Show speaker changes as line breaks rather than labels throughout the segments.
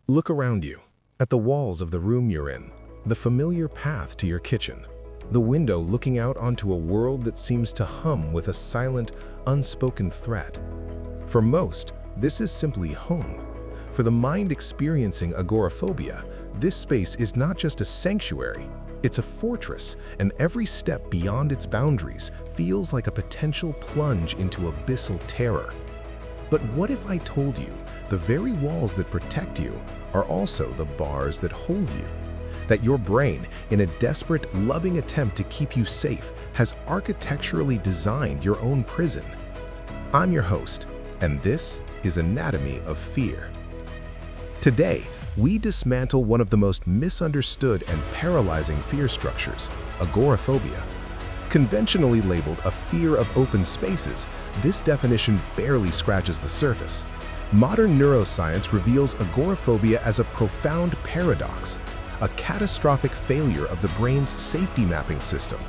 Look around you, at the walls of the room you're in, the familiar path to your kitchen, the window looking out onto a world that seems to hum with a silent, unspoken threat. For most, this is simply home. For the mind experiencing agoraphobia, this space is not just a sanctuary, it's a fortress, and every step beyond its boundaries feels like a potential plunge into abyssal terror. But what if I told you the very walls that protect you are also the bars that hold you? That your brain, in a desperate, loving attempt to keep you safe, has architecturally designed your own prison? I'm your host, and this is Anatomy of Fear. Today, we dismantle one of the most misunderstood and paralyzing fear structures, agoraphobia. Conventionally labeled a fear of open spaces, this definition barely scratches the surface. Modern neuroscience reveals agoraphobia as a profound paradox, a catastrophic failure of the brain's safety mapping system.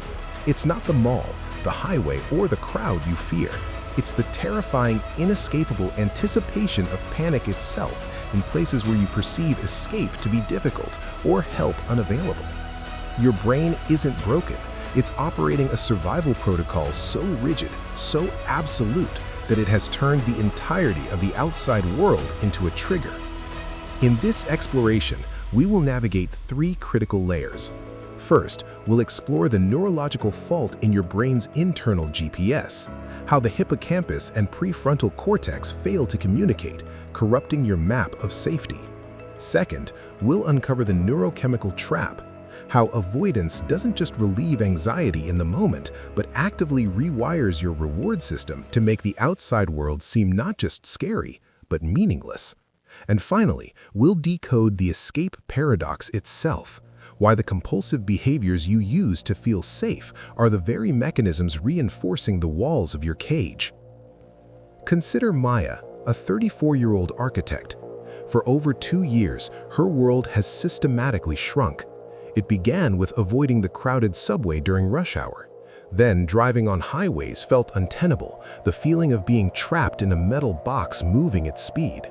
It's not the mall, the highway, or the crowd you fear. It's the terrifying, inescapable anticipation of panic itself in places where you perceive escape to be difficult or help unavailable. Your brain isn't broken. It's operating a survival protocol so rigid, so absolute, that it has turned the entirety of the outside world into a trigger. In this exploration, we will navigate three critical layers. First, we'll explore the neurological fault in your brain's internal GPS, how the hippocampus and prefrontal cortex fail to communicate, corrupting your map of safety. Second, we'll uncover the neurochemical trap, how avoidance doesn't just relieve anxiety in the moment, but actively rewires your reward system to make the outside world seem not just scary, but meaningless. And finally, we'll decode the escape paradox itself, why the compulsive behaviors you use to feel safe are the very mechanisms reinforcing the walls of your cage. Consider Maya, a 34-year-old architect. For over 2 years, her world has systematically shrunk. It began with avoiding the crowded subway during rush hour. Then, driving on highways felt untenable, the feeling of being trapped in a metal box moving at speed.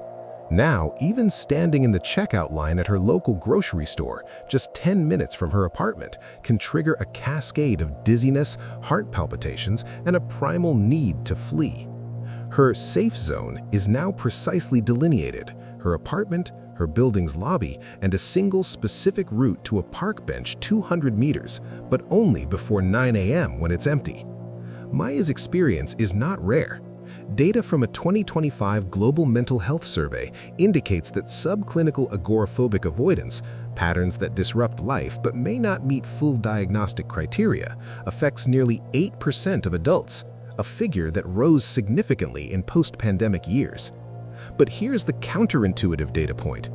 Now, even standing in the checkout line at her local grocery store, just 10 minutes from her apartment, can trigger a cascade of dizziness, heart palpitations, and a primal need to flee. Her safe zone is now precisely delineated: her apartment, her building's lobby, and a single specific route to a park bench 200 meters, but only before 9 a.m. when it's empty. Maya's experience is not rare. Data from a 2025 global mental health survey indicates that subclinical agoraphobic avoidance, patterns that disrupt life but may not meet full diagnostic criteria, affects nearly 8% of adults, a figure that rose significantly in post-pandemic years. But here's the counterintuitive data point.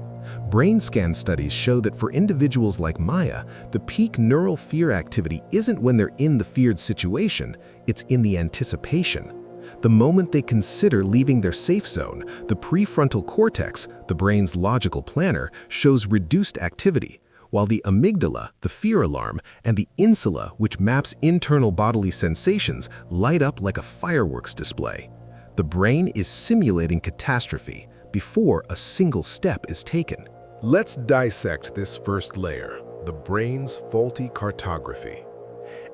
Brain scan studies show that for individuals like Maya, the peak neural fear activity isn't when they're in the feared situation, it's in the anticipation. The moment they consider leaving their safe zone, the prefrontal cortex, the brain's logical planner, shows reduced activity, while the amygdala, the fear alarm, and the insula, which maps internal bodily sensations, light up like a fireworks display. The brain is simulating catastrophe before a single step is taken. Let's dissect this first layer, the brain's faulty cartography.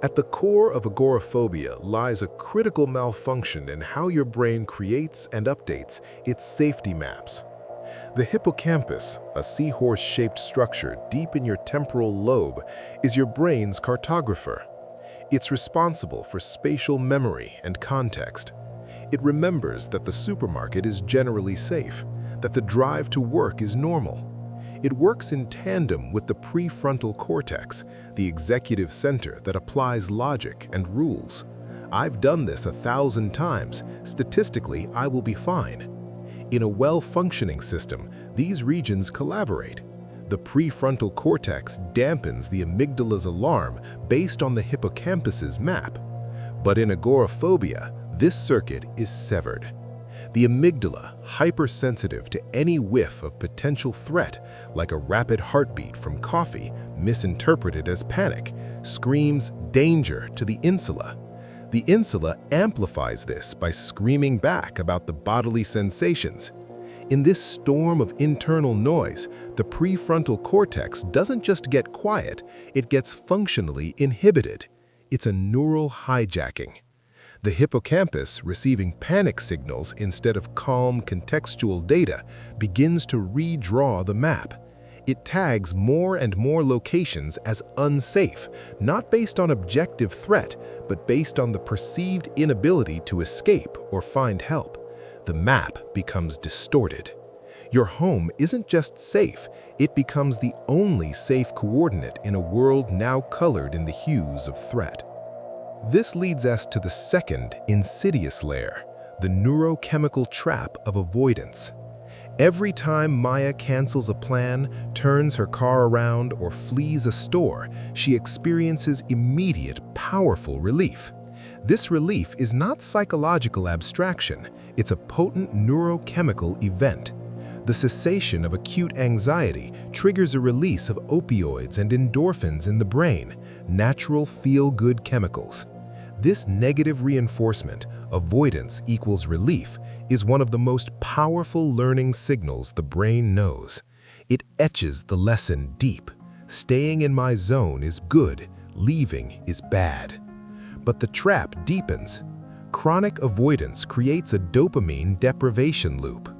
At the core of agoraphobia lies a critical malfunction in how your brain creates and updates its safety maps. The hippocampus, a seahorse-shaped structure deep in your temporal lobe, is your brain's cartographer. It's responsible for spatial memory and context. It remembers that the supermarket is generally safe, that the drive to work is normal. It works in tandem with the prefrontal cortex, the executive center that applies logic and rules. I've done this 1,000 times. Statistically, I will be fine. In a well-functioning system, these regions collaborate. The prefrontal cortex dampens the amygdala's alarm based on the hippocampus's map. But in agoraphobia, this circuit is severed. The amygdala, hypersensitive to any whiff of potential threat, like a rapid heartbeat from coffee misinterpreted as panic, screams danger to the insula. The insula amplifies this by screaming back about the bodily sensations. In this storm of internal noise, the prefrontal cortex doesn't just get quiet, it gets functionally inhibited. It's a neural hijacking. The hippocampus, receiving panic signals instead of calm, contextual data, begins to redraw the map. It tags more and more locations as unsafe, not based on objective threat, but based on the perceived inability to escape or find help. The map becomes distorted. Your home isn't just safe, it becomes the only safe coordinate in a world now colored in the hues of threat. This leads us to the second insidious layer, the neurochemical trap of avoidance. Every time Maya cancels a plan, turns her car around, or flees a store, she experiences immediate, powerful relief. This relief is not psychological abstraction, it's a potent neurochemical event. The cessation of acute anxiety triggers a release of opioids and endorphins in the brain, natural feel-good chemicals. This negative reinforcement, avoidance equals relief, is one of the most powerful learning signals the brain knows. It etches the lesson deep. Staying in my zone is good, leaving is bad. But the trap deepens. Chronic avoidance creates a dopamine deprivation loop.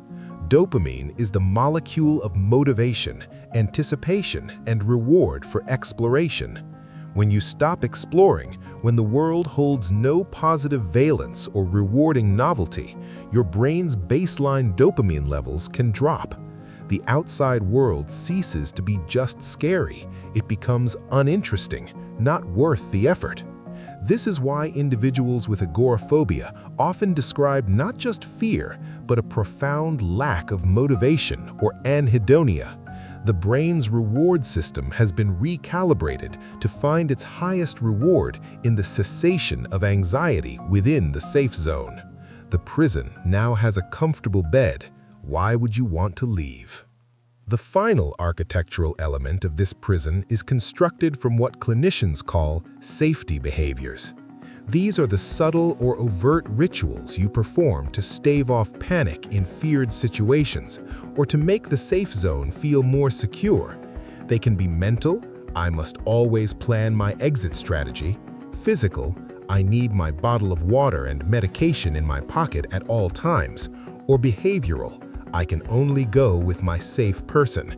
Dopamine is the molecule of motivation, anticipation, and reward for exploration. When you stop exploring, when the world holds no positive valence or rewarding novelty, your brain's baseline dopamine levels can drop. The outside world ceases to be just scary. It becomes uninteresting, not worth the effort. This is why individuals with agoraphobia often describe not just fear, but a profound lack of motivation or anhedonia. The brain's reward system has been recalibrated to find its highest reward in the cessation of anxiety within the safe zone. The prison now has a comfortable bed. Why would you want to leave? The final architectural element of this prison is constructed from what clinicians call safety behaviors. These are the subtle or overt rituals you perform to stave off panic in feared situations or to make the safe zone feel more secure. They can be mental, I must always plan my exit strategy; physical, I need my bottle of water and medication in my pocket at all times; or behavioral, I can only go with my safe person.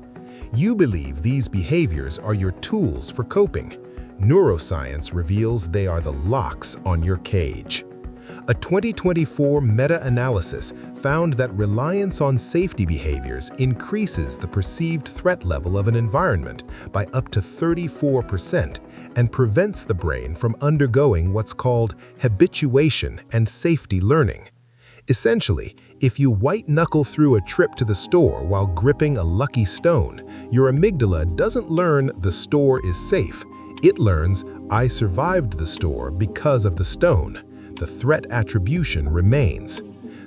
You believe these behaviors are your tools for coping. Neuroscience reveals they are the locks on your cage. A 2024 meta-analysis found that reliance on safety behaviors increases the perceived threat level of an environment by up to 34% and prevents the brain from undergoing what's called habituation and safety learning. Essentially, if you white-knuckle through a trip to the store while gripping a lucky stone, your amygdala doesn't learn the store is safe. It learns, I survived the store because of the stone. The threat attribution remains.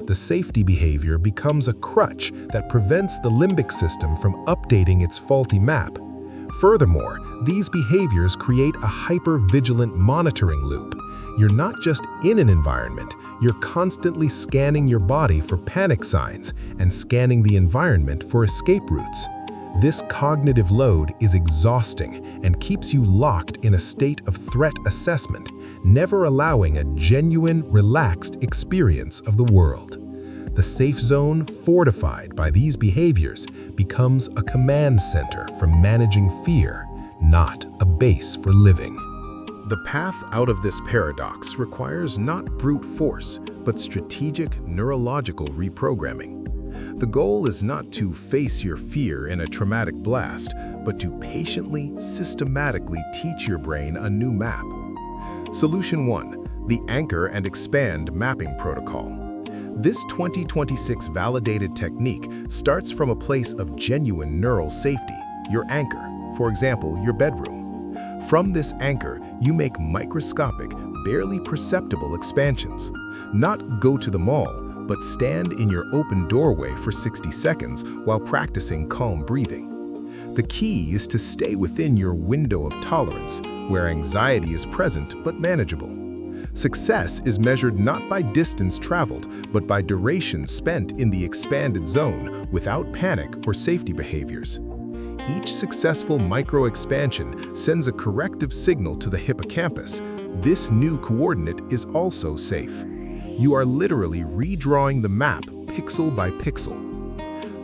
The safety behavior becomes a crutch that prevents the limbic system from updating its faulty map. Furthermore, these behaviors create a hyper-vigilant monitoring loop. You're not just in an environment, you're constantly scanning your body for panic signs and scanning the environment for escape routes. This cognitive load is exhausting and keeps you locked in a state of threat assessment, never allowing a genuine, relaxed experience of the world. The safe zone, fortified by these behaviors, becomes a command center for managing fear, not a base for living. The path out of this paradox requires not brute force, but strategic neurological reprogramming. The goal is not to face your fear in a traumatic blast, but to patiently, systematically teach your brain a new map. Solution 1. The Anchor and Expand Mapping Protocol. This 2026 validated technique starts from a place of genuine neural safety, your anchor, for example, your bedroom. From this anchor, you make microscopic, barely perceptible expansions. Not go to the mall, but stand in your open doorway for 60 seconds while practicing calm breathing. The key is to stay within your window of tolerance, where anxiety is present but manageable. Success is measured not by distance traveled, but by duration spent in the expanded zone without panic or safety behaviors. Each successful micro-expansion sends a corrective signal to the hippocampus. This new coordinate is also safe. You are literally redrawing the map pixel by pixel.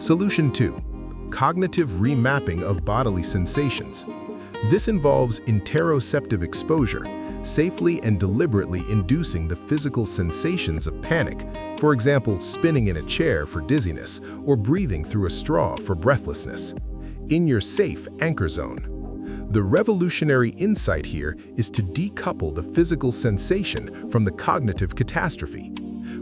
Solution 2. Cognitive remapping of bodily sensations. This involves interoceptive exposure, safely and deliberately inducing the physical sensations of panic, for example, spinning in a chair for dizziness or breathing through a straw for breathlessness, in your safe anchor zone. The revolutionary insight here is to decouple the physical sensation from the cognitive catastrophe.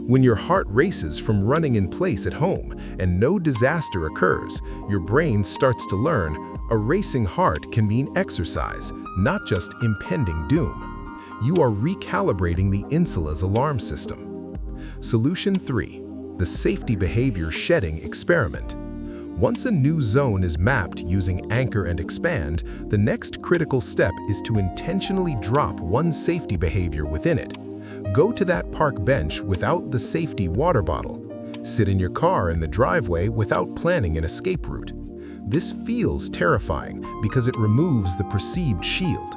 When your heart races from running in place at home and no disaster occurs, your brain starts to learn a racing heart can mean exercise, not just impending doom. You are recalibrating the insula's alarm system. Solution 3. The safety behavior shedding experiment. Once a new zone is mapped using anchor and expand, the next critical step is to intentionally drop one safety behavior within it. Go to that park bench without the safety water bottle. Sit in your car in the driveway without planning an escape route. This feels terrifying because it removes the perceived shield.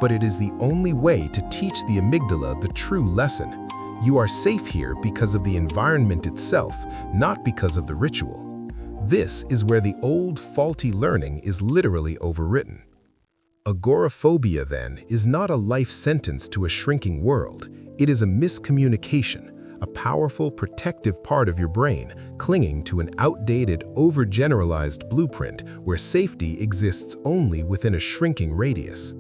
But it is the only way to teach the amygdala the true lesson. You are safe here because of the environment itself, not because of the ritual. This is where the old faulty learning is literally overwritten. Agoraphobia, then, is not a life sentence to a shrinking world. It is a miscommunication, a powerful protective part of your brain clinging to an outdated, overgeneralized blueprint where safety exists only within a shrinking radius.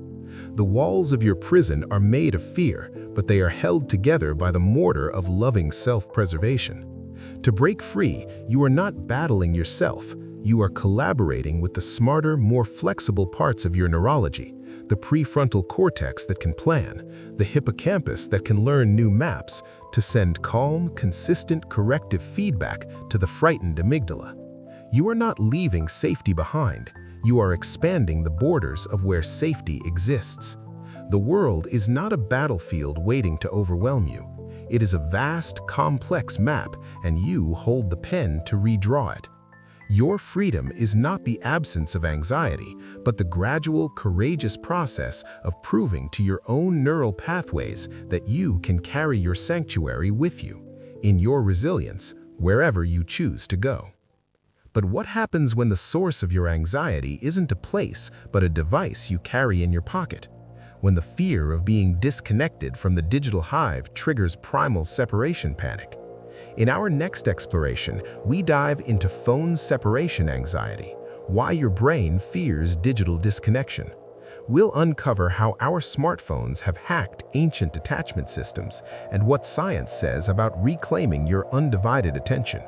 The walls of your prison are made of fear, but they are held together by the mortar of loving self-preservation. To break free, you are not battling yourself. You are collaborating with the smarter, more flexible parts of your neurology, the prefrontal cortex that can plan, the hippocampus that can learn new maps to send calm, consistent corrective feedback to the frightened amygdala. You are not leaving safety behind. You are expanding the borders of where safety exists. The world is not a battlefield waiting to overwhelm you. It is a vast, complex map, and you hold the pen to redraw it. Your freedom is not the absence of anxiety, but the gradual, courageous process of proving to your own neural pathways that you can carry your sanctuary with you, in your resilience, wherever you choose to go. But what happens when the source of your anxiety isn't a place, but a device you carry in your pocket? When the fear of being disconnected from the digital hive triggers primal separation panic? In our next exploration, we dive into phone separation anxiety, why your brain fears digital disconnection. We'll uncover how our smartphones have hacked ancient attachment systems and what science says about reclaiming your undivided attention.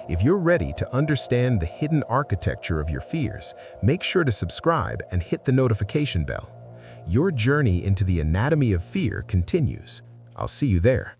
If you're ready to understand the hidden architecture of your fears, make sure to subscribe and hit the notification bell. Your journey into the anatomy of fear continues. I'll see you there.